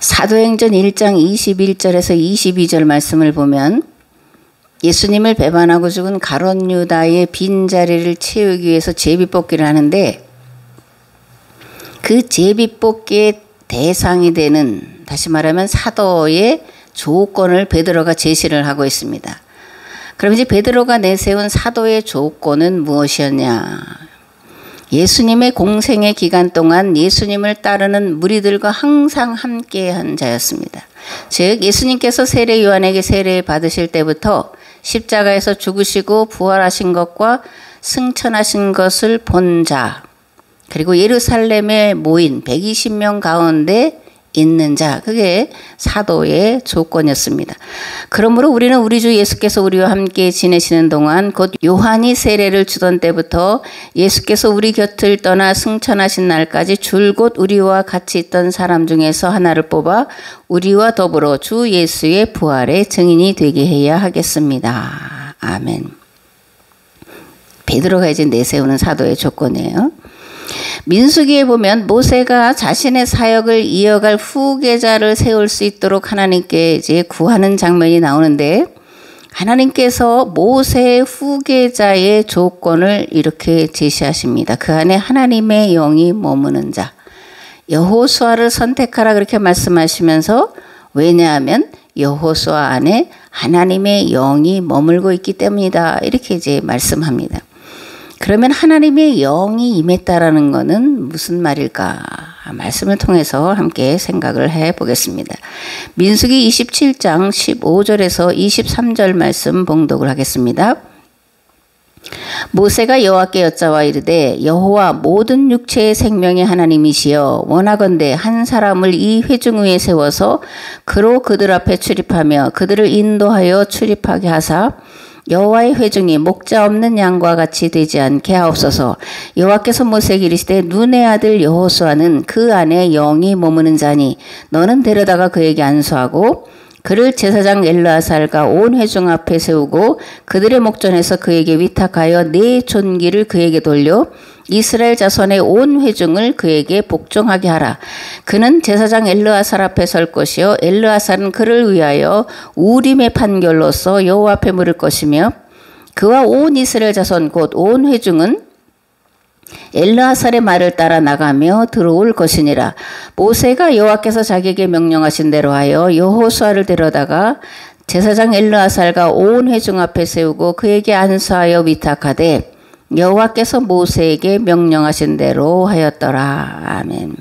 사도행전 1장 21절에서 22절 말씀을 보면 예수님을 배반하고 죽은 가룟 유다의 빈자리를 채우기 위해서 제비뽑기를 하는데 그 제비뽑기의 대상이 되는, 다시 말하면 사도의 조건을 베드로가 제시를 하고 있습니다. 그럼 이제 베드로가 내세운 사도의 조건은 무엇이었냐? 예수님의 공생의 기간 동안 예수님을 따르는 무리들과 항상 함께한 자였습니다. 즉 예수님께서 세례 요한에게 세례 받으실 때부터 십자가에서 죽으시고 부활하신 것과 승천하신 것을 본 자, 그리고 예루살렘에 모인 120명 가운데 있는 자, 그게 사도의 조건이었습니다. 그러므로 우리는 우리 주 예수께서 우리와 함께 지내시는 동안, 곧 요한이 세례를 주던 때부터 예수께서 우리 곁을 떠나 승천하신 날까지 줄곧 우리와 같이 있던 사람 중에서 하나를 뽑아 우리와 더불어 주 예수의 부활의 증인이 되게 해야 하겠습니다. 아멘. 베드로가 이제 내세우는 사도의 조건이에요. 민수기에 보면 모세가 자신의 사역을 이어갈 후계자를 세울 수 있도록 하나님께 이제 구하는 장면이 나오는데, 하나님께서 모세의 후계자의 조건을 이렇게 제시하십니다. 그 안에 하나님의 영이 머무는 자, 여호수아를 선택하라 그렇게 말씀하시면서, 왜냐하면 여호수아 안에 하나님의 영이 머물고 있기 때문이다, 이렇게 이제 말씀합니다. 그러면 하나님의 영이 임했다라는 것은 무슨 말일까? 말씀을 통해서 함께 생각을 해보겠습니다. 민수기 27장 15절에서 23절 말씀 봉독을 하겠습니다. 모세가 여호와께 여짜와 이르되, 여호와 모든 육체의 생명의 하나님이시여, 원하건대 한 사람을 이 회중 위에 세워서 그로 그들 앞에 출입하며 그들을 인도하여 출입하게 하사 여호와의 회중이 목자 없는 양과 같이 되지 않게 하옵소서. 여호와께서 모세에게 이르시되, 눈의 아들 여호수아는 그 안에 영이 머무는 자니 너는 데려다가 그에게 안수하고 그를 제사장 엘르아살과 온 회중 앞에 세우고 그들의 목전에서 그에게 위탁하여 내 존귀를 그에게 돌려 이스라엘 자손의 온 회중을 그에게 복종하게 하라. 그는 제사장 엘르아살 앞에 설 것이요 엘르아살은 그를 위하여 우림의 판결로서 여호와 앞에 물을 것이며, 그와 온 이스라엘 자손 곧 온 회중은 엘르아살의 말을 따라 나가며 들어올 것이니라. 모세가 여호와께서 자기에게 명령하신 대로 하여 여호수아를 데려다가 제사장 엘르아살과 온 회중 앞에 세우고 그에게 안수하여 위탁하되 여호와께서 모세에게 명령하신 대로 하였더라. 아멘.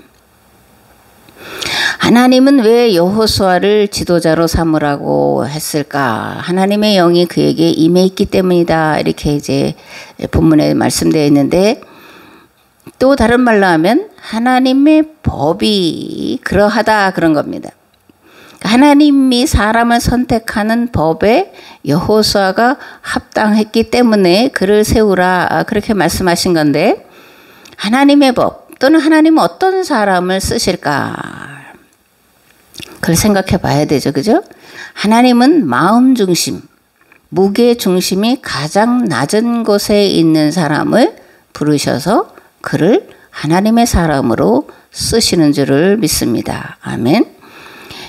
하나님은 왜 여호수아를 지도자로 삼으라고 했을까? 하나님의 영이 그에게 임해 있기 때문이다, 이렇게 이제 본문에 말씀되어 있는데, 또 다른 말로 하면 하나님의 법이 그러하다, 그런 겁니다. 하나님이 사람을 선택하는 법에 여호수아가 합당했기 때문에 그를 세우라, 그렇게 말씀하신 건데, 하나님의 법 또는 하나님은 어떤 사람을 쓰실까? 그걸 생각해 봐야 되죠. 그죠? 하나님은 마음 중심, 무게 중심이 가장 낮은 곳에 있는 사람을 부르셔서 그를 하나님의 사람으로 쓰시는 줄을 믿습니다. 아멘.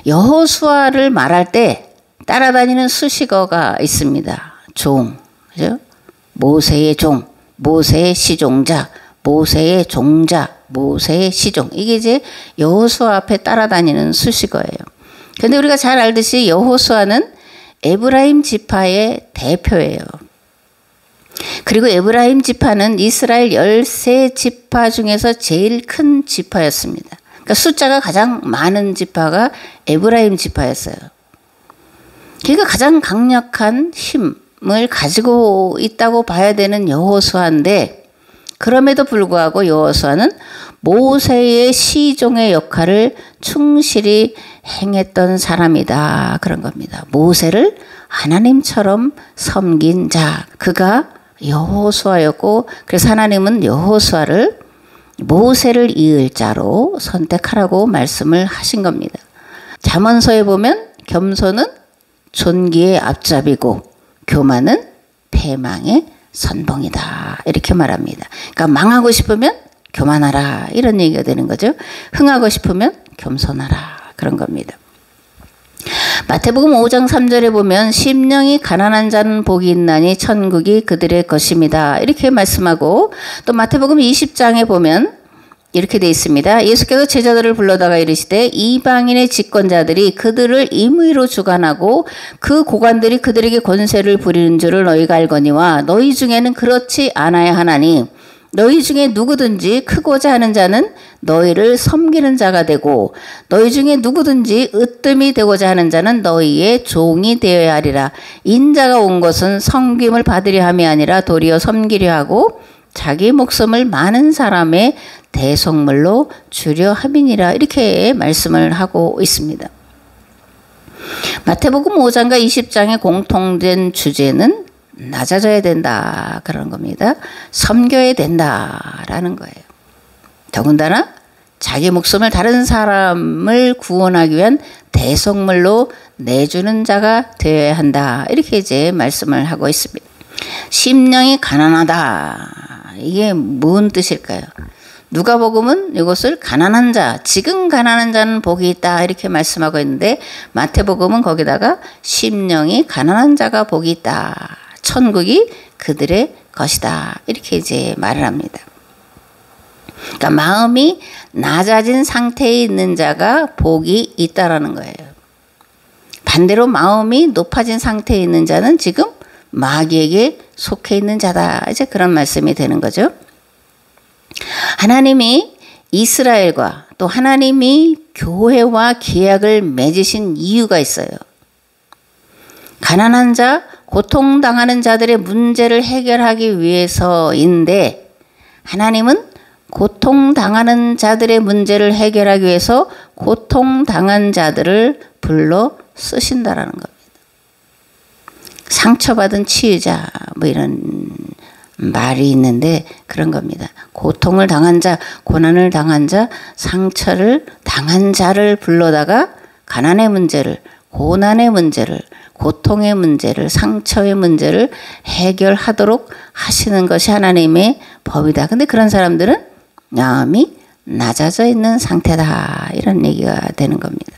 여호수아를 말할 때 따라다니는 수식어가 있습니다. 종, 그죠? 모세의 종, 모세의 시종자, 모세의 종자, 모세의 시종. 이게 이제 여호수아 앞에 따라다니는 수식어예요. 근데 우리가 잘 알듯이 여호수아는 에브라임 지파의 대표예요. 그리고 에브라임 지파는 이스라엘 13지파 중에서 제일 큰 지파였습니다. 그러니까 숫자가 가장 많은 지파가 에브라임 지파였어요. 그러니까 가장 강력한 힘을 가지고 있다고 봐야 되는 여호수아인데, 그럼에도 불구하고 여호수아는 모세의 시종의 역할을 충실히 행했던 사람이다, 그런 겁니다. 모세를 하나님처럼 섬긴 자, 그가 여호수아였고, 그래서 하나님은 여호수아를 모세를 이을 자로 선택하라고 말씀을 하신 겁니다. 잠언서에 보면 겸손은 존귀의 앞잡이고 교만은 패망의 선봉이다, 이렇게 말합니다. 그러니까 망하고 싶으면 교만하라, 이런 얘기가 되는 거죠. 흥하고 싶으면 겸손하라, 그런 겁니다. 마태복음 5장 3절에 보면 심령이 가난한 자는 복이 있나니 천국이 그들의 것입니다. 이렇게 말씀하고 또 마태복음 20장에 보면 이렇게 되어 있습니다. 예수께서 제자들을 불러다가 이르시되 이방인의 집권자들이 그들을 임의로 주관하고 그 고관들이 그들에게 권세를 부리는 줄을 너희가 알거니와 너희 중에는 그렇지 않아야 하나니 너희 중에 누구든지 크고자 하는 자는 너희를 섬기는 자가 되고 너희 중에 누구든지 으뜸이 되고자 하는 자는 너희의 종이 되어야 하리라. 인자가 온 것은 섬김을 받으려 함이 아니라 도리어 섬기려 하고 자기 목숨을 많은 사람의 대속물로 주려 함이니라. 이렇게 말씀을 하고 있습니다. 마태복음 5장과 20장의 공통된 주제는 낮아져야 된다 그런 겁니다. 섬겨야 된다라는 거예요. 더군다나 자기 목숨을 다른 사람을 구원하기 위한 대속물로 내주는 자가 되어야 한다. 이렇게 이제 말씀을 하고 있습니다. 심령이 가난하다. 이게 뭔 뜻일까요? 누가복음은 이것을 가난한 자, 지금 가난한 자는 복이 있다 이렇게 말씀하고 있는데 마태복음은 거기다가 심령이 가난한 자가 복이 있다. 천국이 그들의 것이다. 이렇게 이제 말을 합니다. 그러니까 마음이 낮아진 상태에 있는 자가 복이 있다라는 거예요. 반대로 마음이 높아진 상태에 있는 자는 지금 마귀에게 속해 있는 자다. 이제 그런 말씀이 되는 거죠. 하나님이 이스라엘과 또 하나님이 교회와 계약을 맺으신 이유가 있어요. 가난한 자, 고통당하는 자들의 문제를 해결하기 위해서인데 하나님은 고통당하는 자들의 문제를 해결하기 위해서 고통당한 자들을 불러 쓰신다라는 겁니다. 상처받은 치유자 뭐 이런 말이 있는데 그런 겁니다. 고통을 당한 자, 고난을 당한 자, 상처를 당한 자를 불러다가 가난의 문제를, 고난의 문제를, 고통의 문제를, 상처의 문제를 해결하도록 하시는 것이 하나님의 법이다. 근데 그런 사람들은 마음이 낮아져 있는 상태다. 이런 얘기가 되는 겁니다.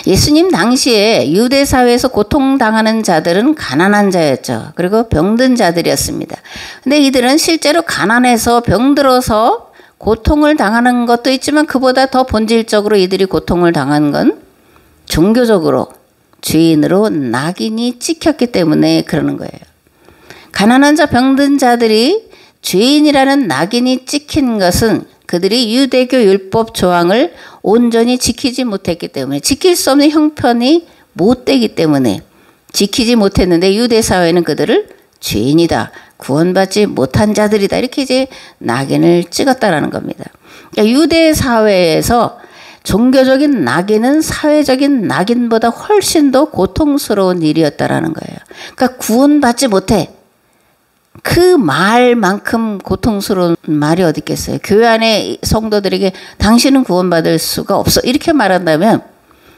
예수님 당시에 유대 사회에서 고통당하는 자들은 가난한 자였죠. 그리고 병든 자들이었습니다. 근데 이들은 실제로 가난해서 병들어서 고통을 당하는 것도 있지만 그보다 더 본질적으로 이들이 고통을 당한 건 종교적으로 주인으로 낙인이 찍혔기 때문에 그러는 거예요. 가난한 자, 병든 자들이 죄인이라는 낙인이 찍힌 것은 그들이 유대교 율법 조항을 온전히 지키지 못했기 때문에, 지킬 수 없는 형편이 못 되기 때문에 지키지 못했는데 유대 사회는 그들을 죄인이다, 구원받지 못한 자들이다 이렇게 이제 낙인을 찍었다라는 겁니다. 그러니까 유대 사회에서 종교적인 낙인은 사회적인 낙인보다 훨씬 더 고통스러운 일이었다라는 거예요. 그러니까 구원받지 못해. 그 말만큼 고통스러운 말이 어디 있겠어요. 교회 안에 성도들에게 당신은 구원받을 수가 없어 이렇게 말한다면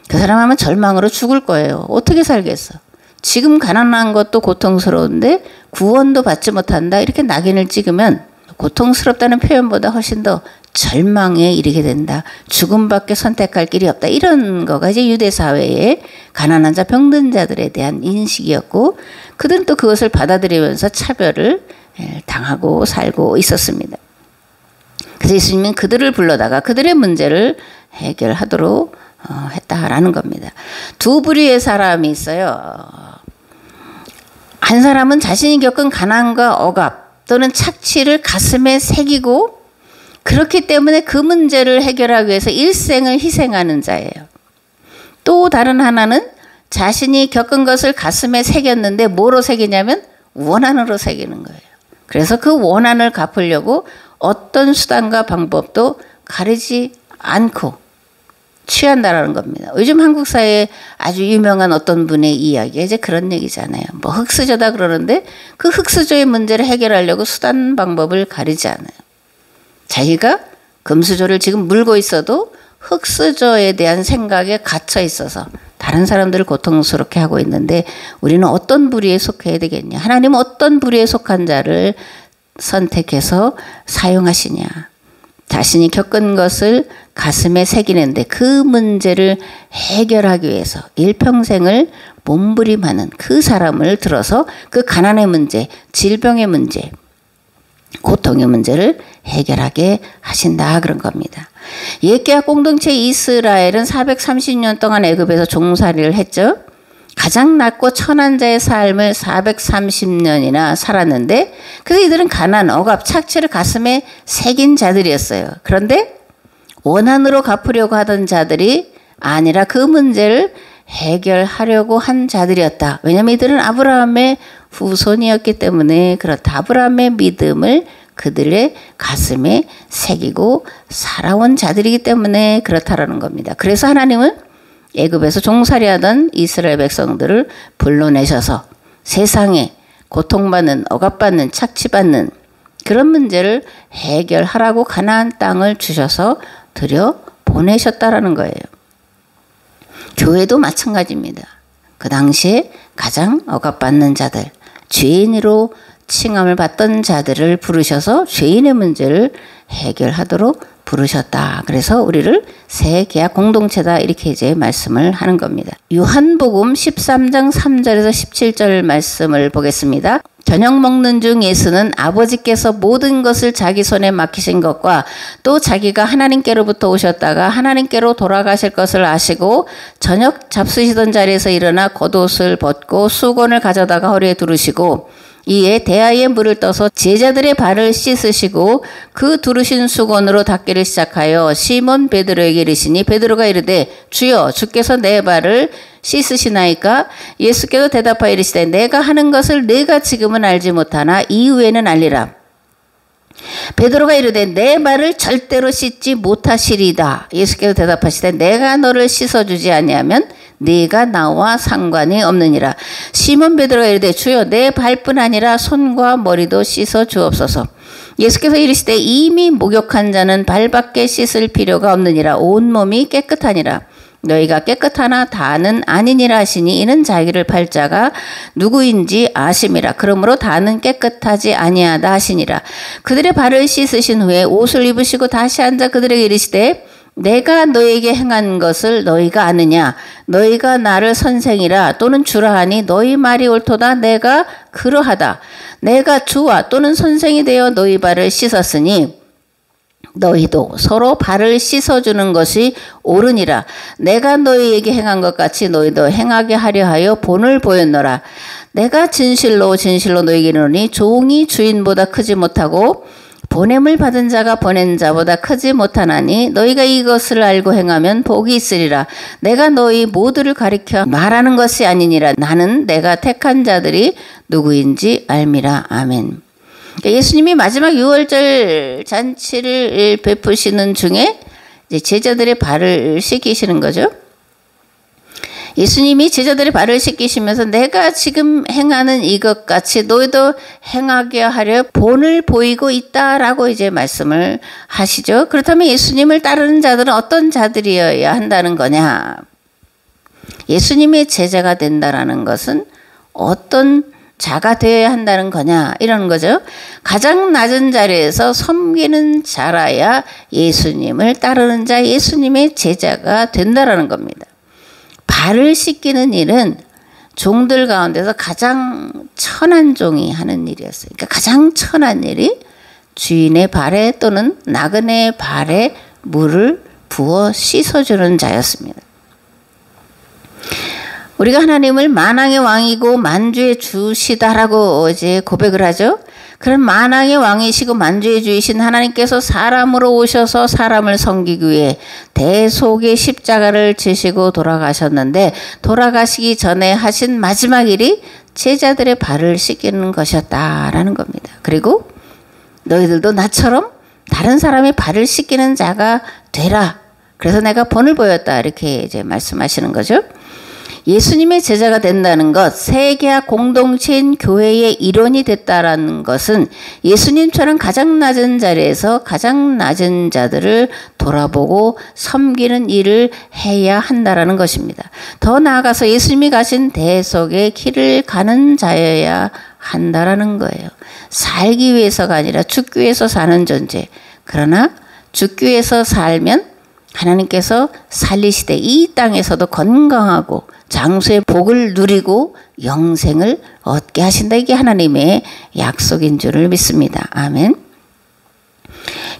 그 사람 아마 절망으로 죽을 거예요. 어떻게 살겠어. 지금 가난한 것도 고통스러운데 구원도 받지 못한다 이렇게 낙인을 찍으면 고통스럽다는 표현보다 훨씬 더 절망에 이르게 된다. 죽음밖에 선택할 길이 없다. 이런 거가 이제 유대 사회의 가난한 자, 병든 자들에 대한 인식이었고 그들은 또 그것을 받아들이면서 차별을 당하고 살고 있었습니다. 그래서 예수님은 그들을 불러다가 그들의 문제를 해결하도록 했다라는 겁니다. 두 부류의 사람이 있어요. 한 사람은 자신이 겪은 가난과 억압 또는 착취를 가슴에 새기고 그렇기 때문에 그 문제를 해결하기 위해서 일생을 희생하는 자예요. 또 다른 하나는 자신이 겪은 것을 가슴에 새겼는데 뭐로 새기냐면 원한으로 새기는 거예요. 그래서 그 원한을 갚으려고 어떤 수단과 방법도 가리지 않고 취한다라는 겁니다. 요즘 한국 사회에 아주 유명한 어떤 분의 이야기가 이제 그런 얘기잖아요. 뭐 흑수저다 그러는데 그 흑수저의 문제를 해결하려고 수단 방법을 가리지 않아요. 자기가 금수저를 지금 물고 있어도 흑수저에 대한 생각에 갇혀 있어서 다른 사람들을 고통스럽게 하고 있는데 우리는 어떤 부류에 속해야 되겠냐. 하나님은 어떤 부류에 속한 자를 선택해서 사용하시냐. 자신이 겪은 것을 가슴에 새기는데 그 문제를 해결하기 위해서 일평생을 몸부림하는 그 사람을 들어서 그 가난의 문제, 질병의 문제, 고통의 문제를 해결하게 하신다 그런 겁니다. 옛계약 공동체 이스라엘은 430년 동안 애굽에서 종살이를 했죠. 가장 낮고 천한 자의 삶을 430년이나 살았는데 그래서 이들은 가난, 억압, 착취를 가슴에 새긴 자들이었어요. 그런데 원한으로 갚으려고 하던 자들이 아니라 그 문제를 해결하려고 한 자들이었다. 왜냐하면 이들은 아브라함의 후손이었기 때문에 그렇다. 아브라함의 믿음을 그들의 가슴에 새기고 살아온 자들이기 때문에 그렇다라는 겁니다. 그래서 하나님은 애굽에서 종살이하던 이스라엘 백성들을 불러내셔서 세상에 고통받는, 억압받는, 착취받는 그런 문제를 해결하라고 가나안 땅을 주셔서 들여 보내셨다라는 거예요. 교회도 마찬가지입니다. 그 당시에 가장 억압받는 자들, 죄인으로 칭함을 받던 자들을 부르셔서 죄인의 문제를 해결하도록 부르셨다. 그래서 우리를 새 계약 공동체다 이렇게 이제 말씀을 하는 겁니다. 요한복음 13장 3절에서 17절 말씀을 보겠습니다. 저녁 먹는 중 예수는 아버지께서 모든 것을 자기 손에 맡기신 것과 또 자기가 하나님께로부터 오셨다가 하나님께로 돌아가실 것을 아시고 저녁 잡수시던 자리에서 일어나 겉옷을 벗고 수건을 가져다가 허리에 두르시고 이에 대야에 물을 떠서 제자들의 발을 씻으시고 그 두르신 수건으로 닦기를 시작하여 시몬 베드로에게 이르시니 베드로가 이르되 주여 주께서 내 발을 씻으시나이까? 예수께서 대답하여 이르시되 내가 하는 것을 내가 지금은 알지 못하나 이후에는 알리라. 베드로가 이르되 내 발을 절대로 씻지 못하시리다. 예수께서 대답하시되 내가 너를 씻어주지 아니하면 네가 나와 상관이 없느니라. 시몬 베드로가 이르되 주여 내 발뿐 아니라 손과 머리도 씻어 주옵소서. 예수께서 이르시되 이미 목욕한 자는 발밖에 씻을 필요가 없느니라. 온몸이 깨끗하니라. 너희가 깨끗하나 다는 아니니라 하시니 이는 자기를 팔 자가 누구인지 아심이라. 그러므로 다는 깨끗하지 아니하다 하시니라. 그들의 발을 씻으신 후에 옷을 입으시고 다시 앉아 그들에게 이르시되 내가 너에게 행한 것을 너희가 아느냐? 너희가 나를 선생이라 또는 주라 하니 너희 말이 옳도다. 내가 그러하다. 내가 주와 또는 선생이 되어 너희 발을 씻었으니 너희도 서로 발을 씻어주는 것이 옳으니라. 내가 너희에게 행한 것 같이 너희도 행하게 하려 하여 본을 보였노라. 내가 진실로 진실로 너희에게 이르노니 종이 주인보다 크지 못하고 보냄을 받은 자가 보낸 자보다 크지 못하나니 너희가 이것을 알고 행하면 복이 있으리라. 내가 너희 모두를 가리켜 말하는 것이 아니니라. 나는 내가 택한 자들이 누구인지 알미라. 아멘. 예수님이 마지막 유월절 잔치를 베푸시는 중에 이제 제자들의 발을 씻기시는 거죠. 예수님이 제자들의 발을 씻기시면서 내가 지금 행하는 이것 같이 너희도 행하게 하려 본을 보이고 있다라고 이제 말씀을 하시죠. 그렇다면 예수님을 따르는 자들은 어떤 자들이어야 한다는 거냐? 예수님의 제자가 된다라는 것은 어떤 자가 되어야 한다는 거냐 이러는 거죠. 가장 낮은 자리에서 섬기는 자라야 예수님을 따르는 자, 예수님의 제자가 된다라는 겁니다. 발을 씻기는 일은 종들 가운데서 가장 천한 종이 하는 일이었어요. 그러니까 가장 천한 일이 주인의 발에 또는 나그네의 발에 물을 부어 씻어주는 자였습니다. 우리가 하나님을 만왕의 왕이고 만주의 주시다라고 이제 고백을 하죠. 그런 만왕의 왕이시고 만주의 주이신 하나님께서 사람으로 오셔서 사람을 섬기기 위해 대속의 십자가를 지시고 돌아가셨는데 돌아가시기 전에 하신 마지막 일이 제자들의 발을 씻기는 것이었다라는 겁니다. 그리고 너희들도 나처럼 다른 사람의 발을 씻기는 자가 되라. 그래서 내가 본을 보였다 이렇게 이제 말씀하시는 거죠. 예수님의 제자가 된다는 것, 새 계약 공동체인 교회의 일원이 됐다라는 것은 예수님처럼 가장 낮은 자리에서 가장 낮은 자들을 돌아보고 섬기는 일을 해야 한다라는 것입니다. 더 나아가서 예수님이 가신 대속의 길을 가는 자여야 한다라는 거예요. 살기 위해서가 아니라 죽기 위해서 사는 존재. 그러나 주교에서 살면 하나님께서 살리시되 이 땅에서도 건강하고 장수의 복을 누리고 영생을 얻게 하신다. 이게 하나님의 약속인 줄을 믿습니다. 아멘.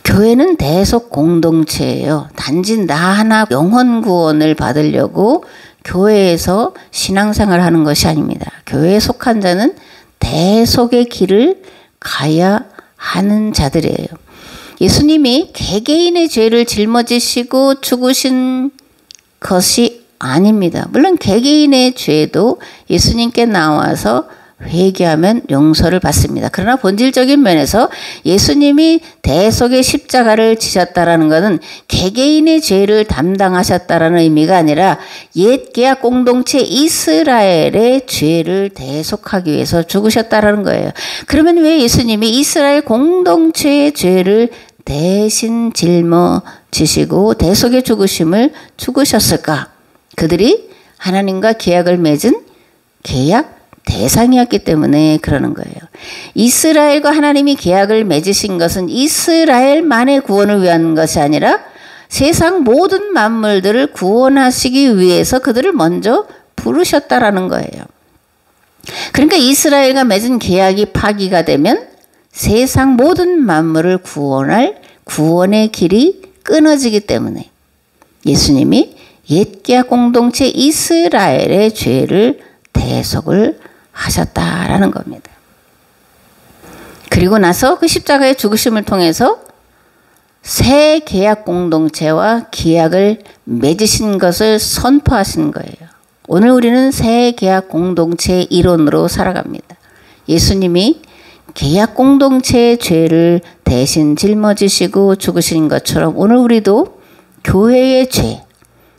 교회는 대속 공동체예요. 단지 나 하나 영혼 구원을 받으려고 교회에서 신앙생활을 하는 것이 아닙니다. 교회에 속한 자는 대속의 길을 가야 하는 자들이에요. 예수님이 개개인의 죄를 짊어지시고 죽으신 것이 아닙니다. 물론 개개인의 죄도 예수님께 나와서 회개하면 용서를 받습니다. 그러나 본질적인 면에서 예수님이 대속의 십자가를 지셨다라는 것은 개개인의 죄를 담당하셨다라는 의미가 아니라 옛 계약 공동체 이스라엘의 죄를 대속하기 위해서 죽으셨다라는 거예요. 그러면 왜 예수님이 이스라엘 공동체의 죄를 대신 짊어지시고 대속의 죽으심을 죽으셨을까? 그들이 하나님과 계약을 맺은 계약 대상이었기 때문에 그러는 거예요. 이스라엘과 하나님이 계약을 맺으신 것은 이스라엘만의 구원을 위한 것이 아니라 세상 모든 만물들을 구원하시기 위해서 그들을 먼저 부르셨다라는 거예요. 그러니까 이스라엘과 맺은 계약이 파기가 되면 세상 모든 만물을 구원할 구원의 길이 끊어지기 때문에 예수님이 옛 계약 공동체 이스라엘의 죄를 대속을 하셨다라는 겁니다. 그리고 나서 그 십자가의 죽으심을 통해서 새 계약 공동체와 계약을 맺으신 것을 선포하신 거예요. 오늘 우리는 새 계약 공동체의 일원으로 살아갑니다. 예수님이 계약 공동체의 죄를 대신 짊어지시고 죽으신 것처럼 오늘 우리도 교회의 죄,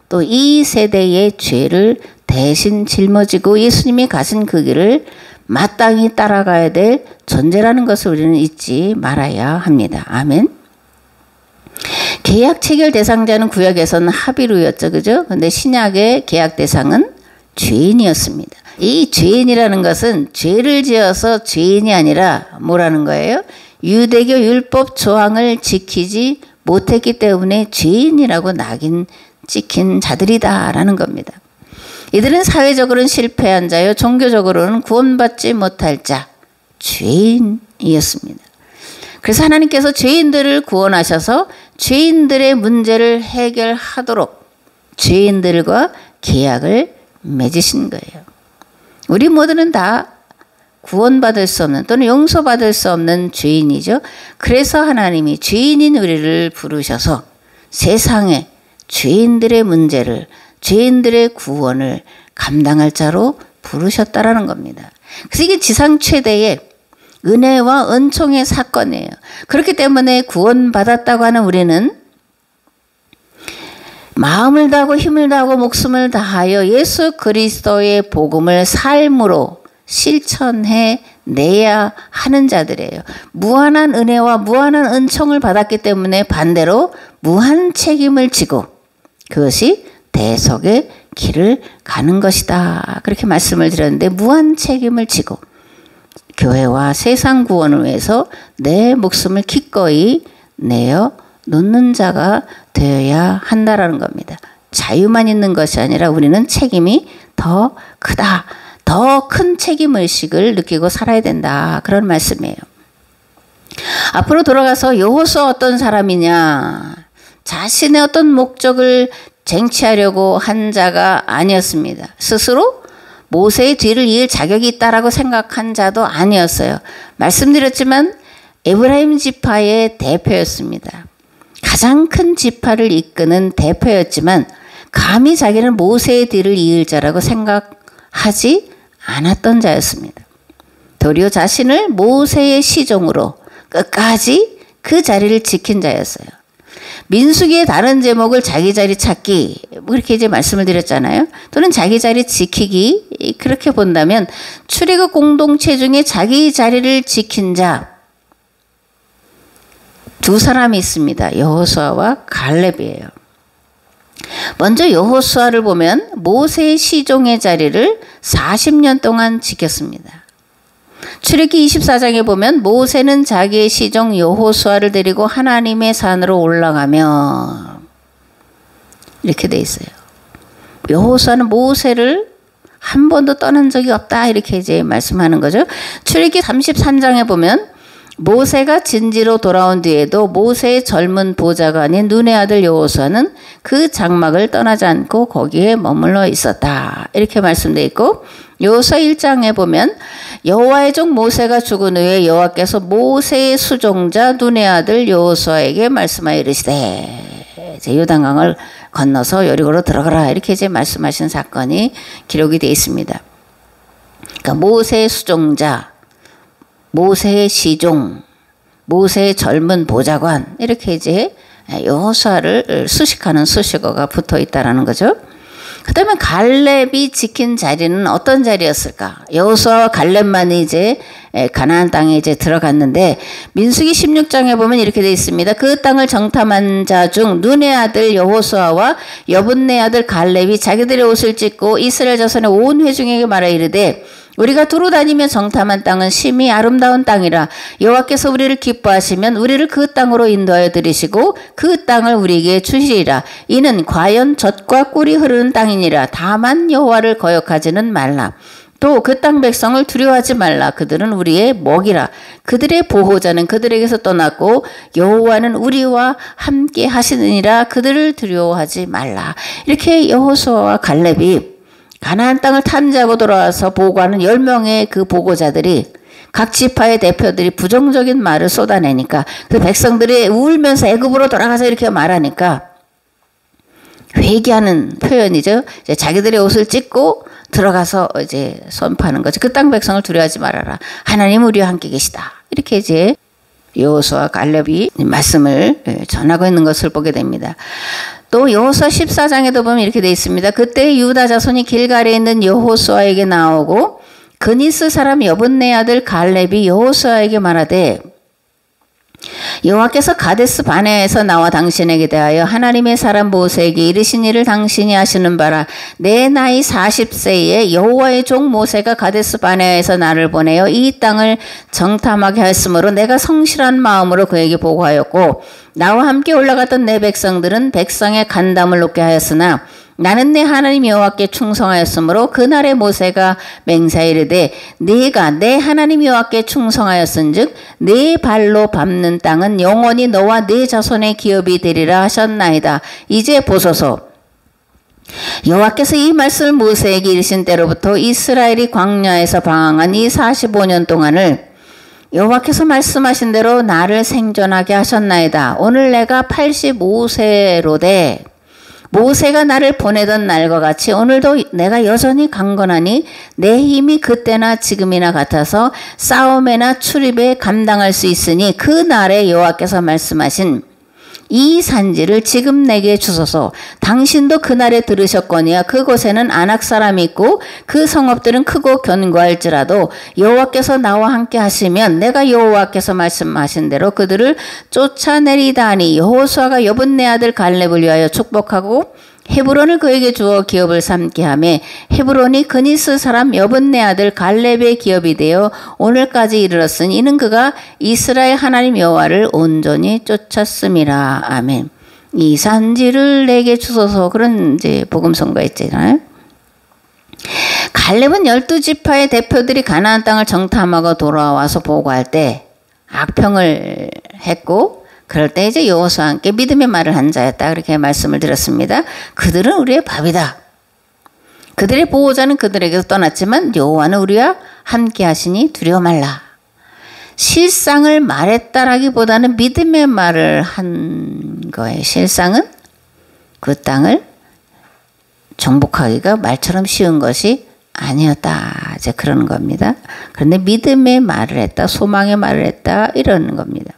또 이 세대의 죄를 대신 짊어지고 예수님이 가신 그 길을 마땅히 따라가야 될 존재라는 것을 우리는 잊지 말아야 합니다. 아멘. 계약 체결 대상자는 구약에서는 하비루였죠. 그죠? 근데 신약의 계약 대상은 죄인이었습니다. 이 죄인이라는 것은 죄를 지어서 죄인이 아니라 뭐라는 거예요? 유대교 율법 조항을 지키지 못했기 때문에 죄인이라고 낙인 찍힌 자들이다라는 겁니다. 이들은 사회적으로는 실패한 자요, 종교적으로는 구원받지 못할 자, 죄인이었습니다. 그래서 하나님께서 죄인들을 구원하셔서 죄인들의 문제를 해결하도록 죄인들과 계약을 맺으신 거예요. 우리 모두는 다 구원받을 수 없는 또는 용서받을 수 없는 죄인이죠. 그래서 하나님이 죄인인 우리를 부르셔서 세상에 죄인들의 문제를, 죄인들의 구원을 감당할 자로 부르셨다라는 겁니다. 그래서 이게 지상 최대의 은혜와 은총의 사건이에요. 그렇기 때문에 구원받았다고 하는 우리는 마음을 다하고 힘을 다하고 목숨을 다하여 예수 그리스도의 복음을 삶으로 실천해 내야 하는 자들이에요. 무한한 은혜와 무한한 은총을 받았기 때문에 반대로 무한 책임을 지고 그것이 대속의 길을 가는 것이다. 그렇게 말씀을 드렸는데 무한 책임을 지고 교회와 세상 구원을 위해서 내 목숨을 기꺼이 내어 놓는 자가 되어야 한다라는 겁니다. 자유만 있는 것이 아니라 우리는 책임이 더 크다. 더 큰 책임의식을 느끼고 살아야 된다. 그런 말씀이에요. 앞으로 돌아가서 여호수아 어떤 사람이냐. 자신의 어떤 목적을 쟁취하려고 한 자가 아니었습니다. 스스로 모세의 뒤를 이을 자격이 있다라고 생각한 자도 아니었어요. 말씀드렸지만 에브라임 지파의 대표였습니다. 가장 큰 지파를 이끄는 대표였지만 감히 자기는 모세의 뒤를 이을 자라고 생각하지 않았던 자였습니다. 도리어 자신을 모세의 시종으로 끝까지 그 자리를 지킨 자였어요. 민수기의 다른 제목을 자기 자리 찾기 그렇게 이제 말씀을 드렸잖아요. 또는 자기 자리 지키기 그렇게 본다면 출애굽 공동체 중에 자기 자리를 지킨 자 두 사람이 있습니다. 여호수아와 갈렙이에요. 먼저 여호수아를 보면 모세의 시종의 자리를 40년 동안 지켰습니다. 출애굽기 24장에 보면 모세는 자기의 시종 여호수아를 데리고 하나님의 산으로 올라가며 이렇게 돼 있어요. 여호수아는 모세를 한 번도 떠난 적이 없다 이렇게 이제 말씀하는 거죠. 출애굽기 33장에 보면 모세가 진지로 돌아온 뒤에도 모세의 젊은 보좌가 아닌 눈의 아들 여호수아는 그 장막을 떠나지 않고 거기에 머물러 있었다. 이렇게 말씀되어 있고 여호수아 1장에 보면 여호와의 종 모세가 죽은 후에 여호와께서 모세의 수종자 눈의 아들 여호수아에게 말씀하여 이르시되 이제 요단강을 건너서 여리고로 들어가라 이렇게 이제 말씀하신 사건이 기록이 되어 있습니다. 그러니까 모세의 수종자, 모세의 시종, 모세의 젊은 보좌관 이렇게 이제 여호수아를 수식하는 수식어가 붙어 있다라는 거죠. 그다음에 갈렙이 지킨 자리는 어떤 자리였을까? 여호수아와 갈렙만이 이제 가나안 땅에 이제 들어갔는데 민수기 16장에 보면 이렇게 되어 있습니다. 그 땅을 정탐한 자 중 눈의 아들 여호수아와 여분네 아들 갈렙이 자기들의 옷을 찢고 이스라엘 자손의 온 회중에게 말하 이르되 우리가 두루 다니며 정탐한 땅은 심히 아름다운 땅이라 여호와께서 우리를 기뻐하시면 우리를 그 땅으로 인도하여 들이시고 그 땅을 우리에게 주시리라. 이는 과연 젖과 꿀이 흐르는 땅이니라. 다만 여호와를 거역하지는 말라. 또 그 땅 백성을 두려워하지 말라. 그들은 우리의 먹이라. 그들의 보호자는 그들에게서 떠났고 여호와는 우리와 함께 하시느니라. 그들을 두려워하지 말라. 이렇게 여호수아와 갈렙이 가나안 땅을 탐지하고 돌아와서 보고하는 10명의 그 보고자들이 각 지파의 대표들이 부정적인 말을 쏟아내니까 그 백성들이 울면서 애굽으로 돌아가서 이렇게 말하니까 회개하는 표현이죠. 이제 자기들의 옷을 찢고 들어가서 이제 선포하는 거죠. 그 땅 백성을 두려워하지 말아라. 하나님 우리와 함께 계시다. 이렇게 이제 여호수아 갈렙이 말씀을 전하고 있는 것을 보게 됩니다. 또 여호수아 14장에도 보면 이렇게 되어 있습니다. 그때 유다 자손이 길갈에 있는 여호수아에게 나오고 그니스 사람 여분네 아들 갈렙이 여호수아에게 말하되 여호와께서 가데스 바네아에서 나와 당신에게 대하여 하나님의 사람 모세에게 이르신 일을 당신이 아시는 바라. 내 나이 40세에 여호와의 종 모세가 가데스 바네아에서 나를 보내어 이 땅을 정탐하게 하였으므로 내가 성실한 마음으로 그에게 보고하였고 나와 함께 올라갔던 내 백성들은 백성의 간담을 놓게 하였으나 나는 내 하나님 여호와께 충성하였으므로 그날에 모세가 맹세이르되 네가 내 하나님 여호와께 충성하였은즉 네 발로 밟는 땅은 영원히 너와 네 자손의 기업이 되리라 하셨나이다. 이제 보소서. 여호와께서 이 말씀을 모세에게 이르신 때로부터 이스라엘이 광야에서 방황한 이 45년 동안을 여호와께서 말씀하신 대로 나를 생존하게 하셨나이다. 오늘 내가 85세로되 모세가 나를 보내던 날과 같이 오늘도 내가 여전히 강건하니 내 힘이 그때나 지금이나 같아서 싸움에나 출입에 감당할 수 있으니 그 날에 여호와께서 말씀하신 이 산지를 지금 내게 주소서. 당신도 그날에 들으셨거니와 그곳에는 아낙 사람이 있고 그 성읍들은 크고 견고할지라도 여호와께서 나와 함께 하시면 내가 여호와께서 말씀하신 대로 그들을 쫓아내리다 하니 여호수아가 여분네 아들 갈렙을 위하여 축복하고 헤브론을 그에게 주어 기업을 삼게 하며 헤브론이 그니스 사람 여분네 아들 갈렙의 기업이 되어 오늘까지 이르렀으니 이는 그가 이스라엘 하나님 여호와를 온전히 쫓았음이라. 아멘. 이 산지를 내게 주소서. 그런 이제 복음 선거했잖아요. 갈렙은 12지파의 대표들이 가나안 땅을 정탐하고 돌아와서 보고할 때 악평을 했고 그럴 때 이제 여호수아와 함께 믿음의 말을 한 자였다. 그렇게 말씀을 드렸습니다. 그들은 우리의 밥이다. 그들의 보호자는 그들에게서 떠났지만 여호와는 우리와 함께 하시니 두려워 말라. 실상을 말했다라기보다는 믿음의 말을 한 거예요. 실상은 그 땅을 정복하기가 말처럼 쉬운 것이 아니었다. 이제 그러는 겁니다. 그런데 믿음의 말을 했다. 소망의 말을 했다. 이러는 겁니다.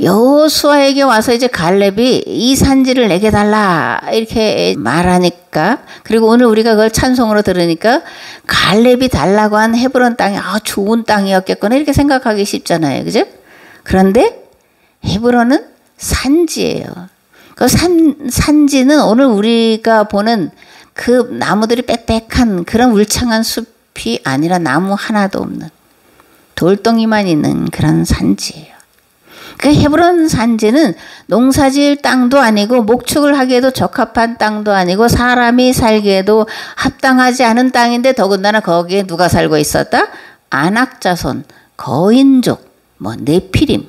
여호수아에게 와서 이제 갈렙이 이 산지를 내게 달라 이렇게 말하니까 그리고 오늘 우리가 그걸 찬송으로 들으니까 갈렙이 달라고 한 헤브론 땅이 좋은 땅이었겠구나 이렇게 생각하기 쉽잖아요. 그죠? 그런데 헤브론은 산지예요. 그 산지는 오늘 우리가 보는 그 나무들이 빽빽한 그런 울창한 숲 숲이 아니라 나무 하나도 없는 돌덩이만 있는 그런 산지예요. 그 헤브론 산지는 농사지을 땅도 아니고 목축을 하기에도 적합한 땅도 아니고 사람이 살기에도 합당하지 않은 땅인데 더군다나 거기에 누가 살고 있었다? 아낙자손, 거인족, 네피림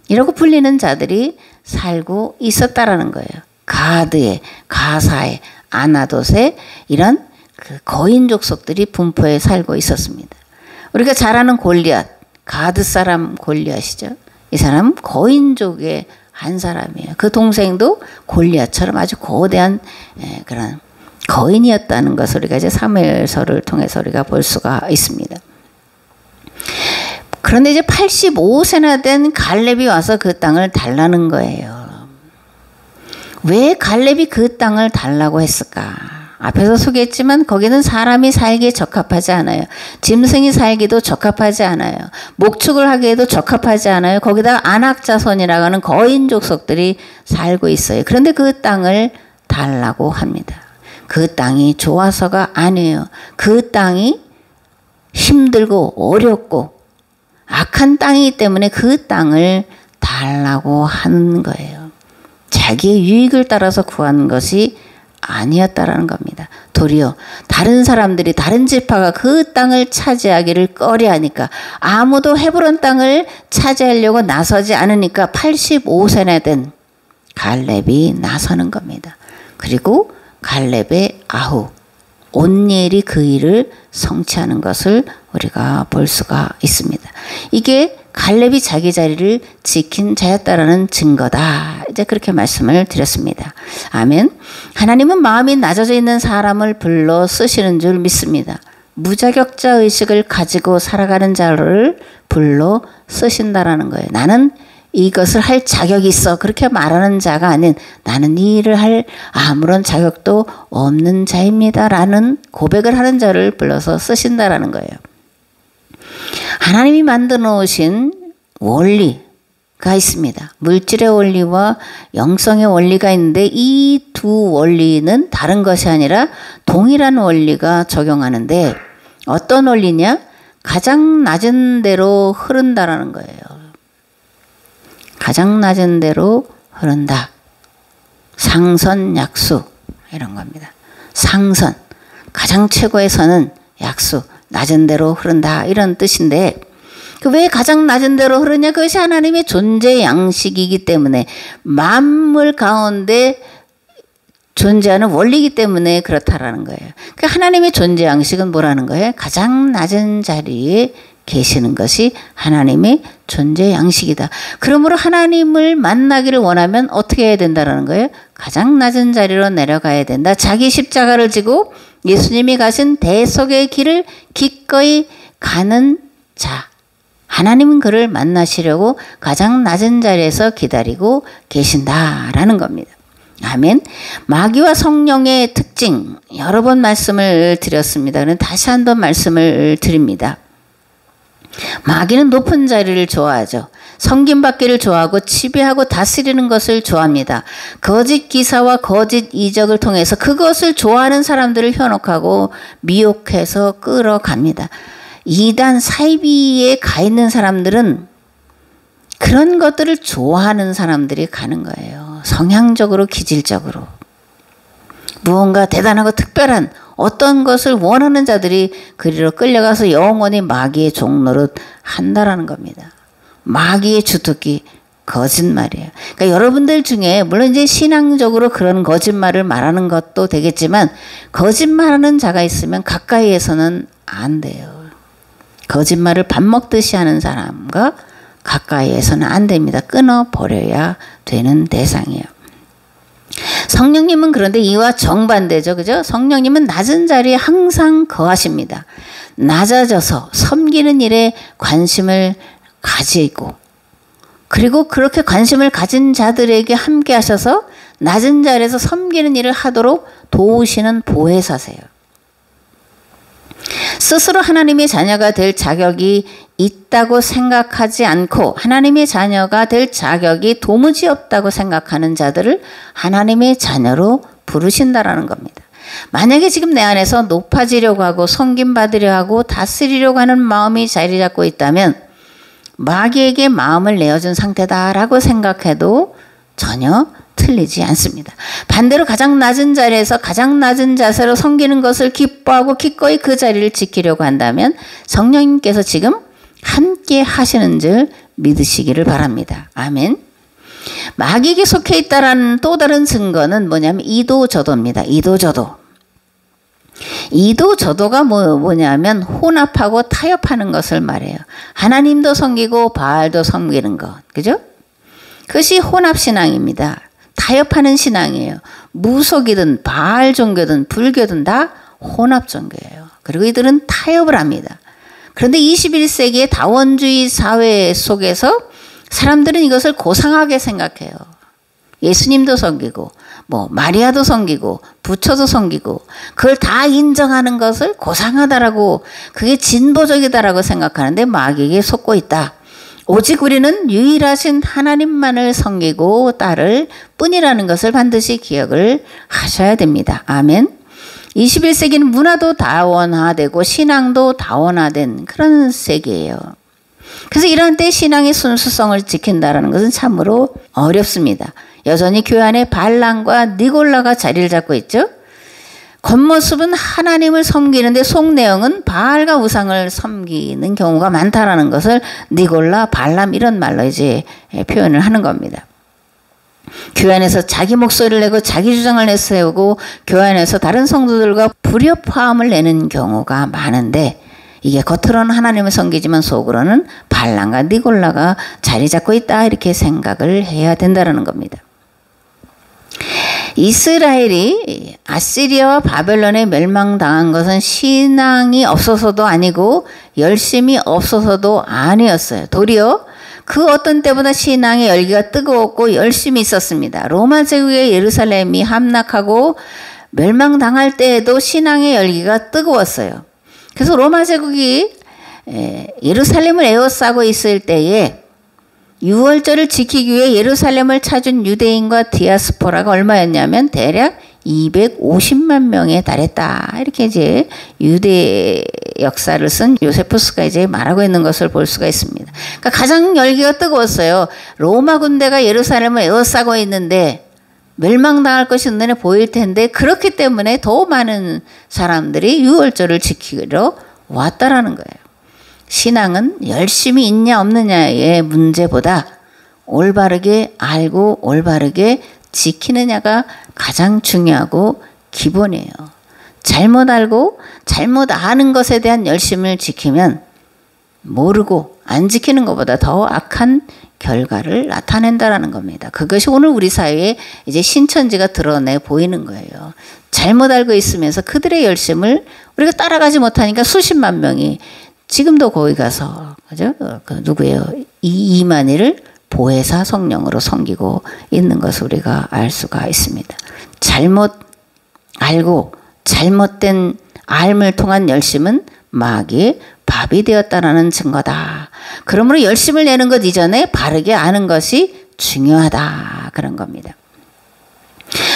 이라고 불리는 자들이 살고 있었다라는 거예요. 가드에, 가사에, 아나돗에 이런 그 거인족 속들이 분포해 살고 있었습니다. 우리가 잘 아는 골리앗, 가드 사람 골리앗이죠. 이 사람 거인족의 한 사람이에요. 그 동생도 골리앗처럼 아주 거대한 그런 거인이었다는 것을 우리가 이제 사무엘서를 통해서 우리가 볼 수가 있습니다. 그런데 이제 85세나 된 갈렙이 와서 그 땅을 달라는 거예요. 왜 갈렙이 그 땅을 달라고 했을까? 앞에서 소개했지만 거기는 사람이 살기에 적합하지 않아요. 짐승이 살기도 적합하지 않아요. 목축을 하기에도 적합하지 않아요. 거기다가 아낙자손이라고 하는 거인족 속들이 살고 있어요. 그런데 그 땅을 달라고 합니다. 그 땅이 좋아서가 아니에요. 그 땅이 힘들고 어렵고 악한 땅이기 때문에 그 땅을 달라고 하는 거예요. 자기의 유익을 따라서 구한 것이 아니었다라는 겁니다. 도리어 다른 사람들이 다른 지파가 그 땅을 차지하기를 꺼려하니까 아무도 헤브론 땅을 차지하려고 나서지 않으니까 85세나 된 갈렙이 나서는 겁니다. 그리고 갈렙의 아후 온니엘이 그 일을 성취하는 것을 우리가 볼 수가 있습니다. 이게 갈렙이 자기 자리를 지킨 자였다라는 증거다. 이제 그렇게 말씀을 드렸습니다. 아멘. 하나님은 마음이 낮아져 있는 사람을 불러 쓰시는 줄 믿습니다. 무자격자 의식을 가지고 살아가는 자를 불러 쓰신다라는 거예요. 나는 이것을 할 자격이 있어. 그렇게 말하는 자가 아닌 나는 이 일을 할 아무런 자격도 없는 자입니다. 라는 고백을 하는 자를 불러서 쓰신다라는 거예요. 하나님이 만들어 놓으신 원리가 있습니다. 물질의 원리와 영성의 원리가 있는데 이 두 원리는 다른 것이 아니라 동일한 원리가 적용하는데 어떤 원리냐? 가장 낮은 대로 흐른다라는 거예요. 가장 낮은 대로 흐른다. 상선, 약수 이런 겁니다. 상선, 가장 최고의 선은 약수, 낮은 대로 흐른다 이런 뜻인데 왜 가장 낮은 대로 흐르냐? 그것이 하나님의 존재 양식이기 때문에 만물 가운데 존재하는 원리이기 때문에 그렇다라는 거예요. 그러니까 하나님의 존재 양식은 뭐라는 거예요? 가장 낮은 자리에 계시는 것이 하나님의 존재 양식이다. 그러므로 하나님을 만나기를 원하면 어떻게 해야 된다는 거예요? 가장 낮은 자리로 내려가야 된다. 자기 십자가를 지고 예수님이 가신 대속의 길을 기꺼이 가는 자. 하나님은 그를 만나시려고 가장 낮은 자리에서 기다리고 계신다라는 겁니다. 아멘. 마귀와 성령의 특징 여러 번 말씀을 드렸습니다. 그럼 다시 한 번 말씀을 드립니다. 마귀는 높은 자리를 좋아하죠. 섬김받기를 좋아하고 지배하고 다스리는 것을 좋아합니다. 거짓 기사와 거짓 이적을 통해서 그것을 좋아하는 사람들을 현혹하고 미혹해서 끌어갑니다. 이단 사이비에 가 있는 사람들은 그런 것들을 좋아하는 사람들이 가는 거예요. 성향적으로 기질적으로. 무언가 대단하고 특별한 어떤 것을 원하는 자들이 그리로 끌려가서 영원히 마귀의 종노릇 한다라는 겁니다. 마귀의 주특기 거짓말이에요. 그러니까 여러분들 중에 물론 이제 신앙적으로 그런 거짓말을 말하는 것도 되겠지만 거짓말하는 자가 있으면 가까이에서는 안 돼요. 거짓말을 밥 먹듯이 하는 사람과 가까이에서는 안 됩니다. 끊어버려야 되는 대상이에요. 성령님은 그런데 이와 정반대죠. 그죠? 성령님은 낮은 자리에 항상 거하십니다. 낮아져서 섬기는 일에 관심을 가지고 그리고 그렇게 관심을 가진 자들에게 함께 하셔서 낮은 자리에서 섬기는 일을 하도록 도우시는 보혜사세요. 스스로 하나님의 자녀가 될 자격이 있다고 생각하지 않고 하나님의 자녀가 될 자격이 도무지 없다고 생각하는 자들을 하나님의 자녀로 부르신다라는 겁니다. 만약에 지금 내 안에서 높아지려고 하고 섬김받으려 하고 다스리려고 하는 마음이 자리 잡고 있다면 마귀에게 마음을 내어준 상태다라고 생각해도 전혀 틀리지 않습니다. 반대로 가장 낮은 자리에서 가장 낮은 자세로 섬기는 것을 기뻐하고 기꺼이 그 자리를 지키려고 한다면 성령님께서 지금 함께 하시는 줄 믿으시기를 바랍니다. 아멘. 마귀에게 속해 있다라는 또 다른 증거는 뭐냐면 이도저도입니다. 이도저도가 뭐냐면 혼합하고 타협하는 것을 말해요. 하나님도 섬기고 바알도 섬기는 것. 그죠? 그것이 혼합신앙입니다. 타협하는 신앙이에요. 무속이든 바알 종교든 불교든 다 혼합 종교예요. 그리고 이들은 타협을 합니다. 그런데 21세기의 다원주의 사회 속에서 사람들은 이것을 고상하게 생각해요. 예수님도 섬기고 마리아도 섬기고 부처도 섬기고 그걸 다 인정하는 것을 고상하다라고 그게 진보적이다라고 생각하는데 마귀에게 속고 있다. 오직 우리는 유일하신 하나님만을 섬기고 따를 뿐이라는 것을 반드시 기억을 하셔야 됩니다. 아멘. 21세기는 문화도 다원화되고 신앙도 다원화된 그런 세계예요. 그래서 이런 때 신앙의 순수성을 지킨다는 것은 참으로 어렵습니다. 여전히 교회 안에 발람과 니골라가 자리를 잡고 있죠. 겉모습은 하나님을 섬기는데 속 내용은 바알과 우상을 섬기는 경우가 많다라는 것을 니골라, 발람 이런 말로 이제 표현을 하는 겁니다. 교회 안에서 자기 목소리를 내고 자기 주장을 내세우고 교회 안에서 다른 성도들과 불협화음을 내는 경우가 많은데 이게 겉으로는 하나님을 섬기지만 속으로는 발람과 니골라가 자리 잡고 있다 이렇게 생각을 해야 된다는 겁니다. 이스라엘이 아시리아와 바벨론에 멸망당한 것은 신앙이 없어서도 아니고 열심이 없어서도 아니었어요. 도리어 그 어떤 때보다 신앙의 열기가 뜨거웠고 열심이 있었습니다. 로마 제국의 예루살렘이 함락하고 멸망당할 때에도 신앙의 열기가 뜨거웠어요. 그래서 로마 제국이 예루살렘을 에워싸고 있을 때에 6월절을 지키기 위해 예루살렘을 찾은 유대인과 디아스포라가 얼마였냐면 대략 250만 명에 달했다. 이렇게 이제 유대 역사를 쓴 요세푸스가 이제 말하고 있는 것을 볼 수가 있습니다. 그러니까 가장 열기가 뜨거웠어요. 로마 군대가 예루살렘을 에워싸고 있는데 멸망당할 것이 눈에 보일 텐데 그렇기 때문에 더 많은 사람들이 6월절을 지키러 왔다라는 거예요. 신앙은 열심히 있냐 없느냐의 문제보다 올바르게 알고 올바르게 지키느냐가 가장 중요하고 기본이에요. 잘못 알고 잘못 아는 것에 대한 열심을 지키면 모르고 안 지키는 것보다 더 악한 결과를 나타낸다라는 겁니다. 그것이 오늘 우리 사회에 이제 신천지가 드러내 보이는 거예요. 잘못 알고 있으면서 그들의 열심을 우리가 따라가지 못하니까 수십만 명이 지금도 거기 가서 그죠? 누구예요? 이만희를 보혜사 성령으로 섬기고 있는 것을 우리가 알 수가 있습니다. 잘못 알고 잘못된 알을 통한 열심은 마귀의 밥이 되었다라는 증거다. 그러므로 열심을 내는 것 이전에 바르게 아는 것이 중요하다. 그런 겁니다.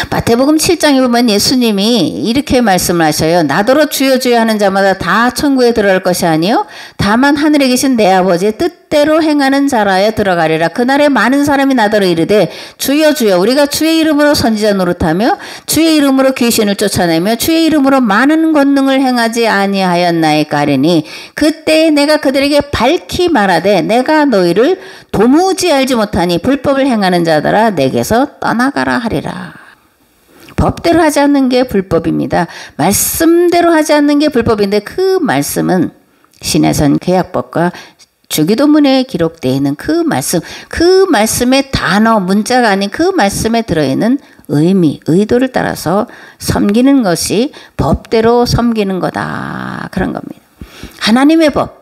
마태복음 7장에 보면 예수님이 이렇게 말씀을 하셔요. 나더러 주여 주여 하는 자마다 다 천국에 들어갈 것이 아니요 다만 하늘에 계신 내 아버지의 뜻대로 행하는 자라야 들어가리라. 그날에 많은 사람이 나더러 이르되 주여 주여 우리가 주의 이름으로 선지자 노릇하며 주의 이름으로 귀신을 쫓아내며 주의 이름으로 많은 권능을 행하지 아니하였나이까 하리니 그때 내가 그들에게 밝히 말하되 내가 너희를 도무지 알지 못하니 불법을 행하는 자들아 내게서 떠나가라 하리라. 법대로 하지 않는 게 불법입니다. 말씀대로 하지 않는 게 불법인데 그 말씀은 신해선 계약법과 주기도문에 기록되어 있는 그 말씀의 단어, 문자가 아닌 그 말씀에 들어있는 의미, 의도를 따라서 섬기는 것이 법대로 섬기는 거다. 그런 겁니다. 하나님의 법.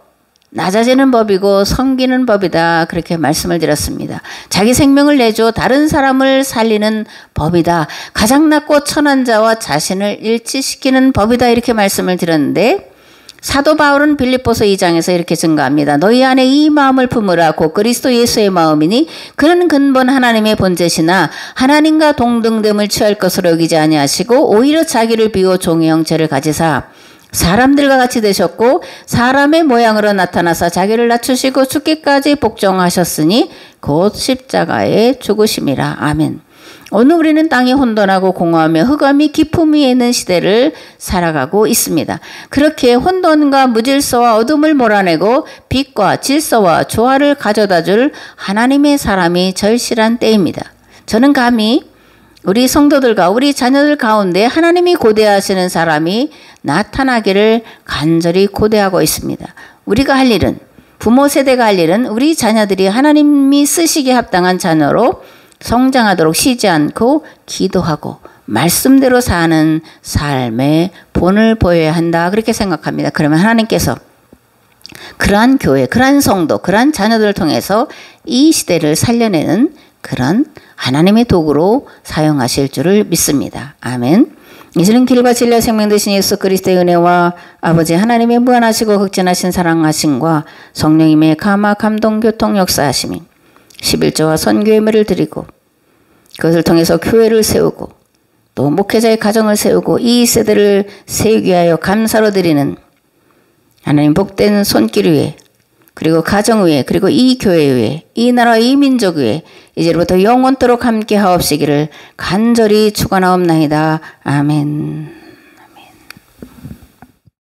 낮아지는 법이고 섬기는 법이다. 그렇게 말씀을 드렸습니다. 자기 생명을 내줘 다른 사람을 살리는 법이다. 가장 낮고 천한 자와 자신을 일치시키는 법이다. 이렇게 말씀을 드렸는데 사도 바울은 빌립보서 2장에서 이렇게 증가합니다. 너희 안에 이 마음을 품으라. 곧 그리스도 예수의 마음이니 그는 근본 하나님의 본체시나 하나님과 동등됨을 취할 것으로 여기지 아니하시고 오히려 자기를 비워 종의 형체를 가지사 사람들과 같이 되셨고 사람의 모양으로 나타나사 자기를 낮추시고 죽기까지 복종하셨으니 곧 십자가에 죽으심이라. 아멘. 오늘 우리는 땅이 혼돈하고 공허하며 흑암이 깊음 위에 있는 시대를 살아가고 있습니다. 그렇게 혼돈과 무질서와 어둠을 몰아내고 빛과 질서와 조화를 가져다 줄 하나님의 사람이 절실한 때입니다. 저는 감히 우리 성도들과 우리 자녀들 가운데 하나님이 고대하시는 사람이 나타나기를 간절히 고대하고 있습니다. 우리가 할 일은, 부모 세대가 할 일은 우리 자녀들이 하나님이 쓰시기에 합당한 자녀로 성장하도록 쉬지 않고 기도하고 말씀대로 사는 삶의 본을 보여야 한다. 그렇게 생각합니다. 그러면 하나님께서 그러한 교회, 그러한 성도, 그러한 자녀들을 통해서 이 시대를 살려내는 그런 하나님의 도구로 사용하실 줄을 믿습니다. 아멘. 이제는 길과 진리와 생명 되신 예수 그리스도의 은혜와 아버지 하나님의 무한하시고 극진하신 사랑하심과 성령님의 감화 감동 교통 역사하심이 11조와 선교의 예물을 드리고 그것을 통해서 교회를 세우고 또 목회자의 가정을 세우고 이 세대를 세우기 위하여 감사로 드리는 하나님 복된 손길 위에 그리고 가정 위에 그리고 이 교회 위에 이 나라 이 민족 위에 이제부터 영원토록 함께 하옵시기를 간절히 축원하옵나이다. 아멘.